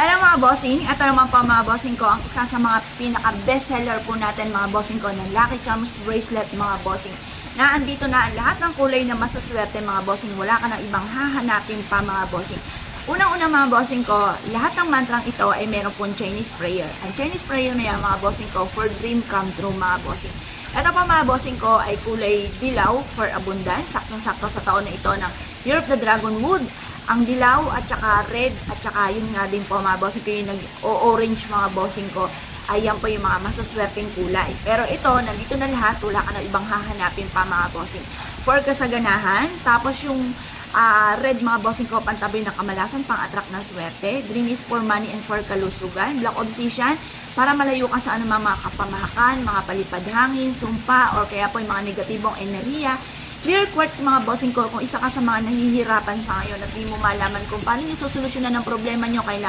Hello mga bossing, ito naman po mga bossing ko, ang isa sa mga pinaka-bestseller po natin mga bossing ko ng Lucky Charms Bracelet mga bossing. Na andito na ang lahat ng kulay na masaswerte mga bossing, wala ka ng ibang hahanapin pa mga bossing. Unang-una mga bossing ko, lahat ng mantrang ito ay meron pong Chinese prayer. Ang Chinese prayer na yan mga bossing ko for dream come true mga bossing. Ito pa mga bossing ko ay kulay dilaw for abundance, saktong-sakto sa taon na ito ng Year of the Dragon Wood. Ang dilaw at saka red at saka yun nga din po mga bossing ko yung nag-orange mga bossing ko. Ayan po yung mga masuswerteng kulay. Pero ito, nandito na lahat, wala ka na ibang hahanapin pa mga bossing. For kasaganahan, tapos yung red mga bossing ko, pantabi ng kamalasan, pang-attract ng swerte. Green is for money and for kalusugan. Black obsidian, para malayo ka sa anumang mga kapamahakan, mga palipad hangin, sumpa, or kaya po yung mga negatibong enerhiya. Clear quartz mga bossing ko, kung isa ka sa mga nahihirapan sa ngayon at di mo malaman kung paano nyo sosolusyonan ang problema nyo, kailangan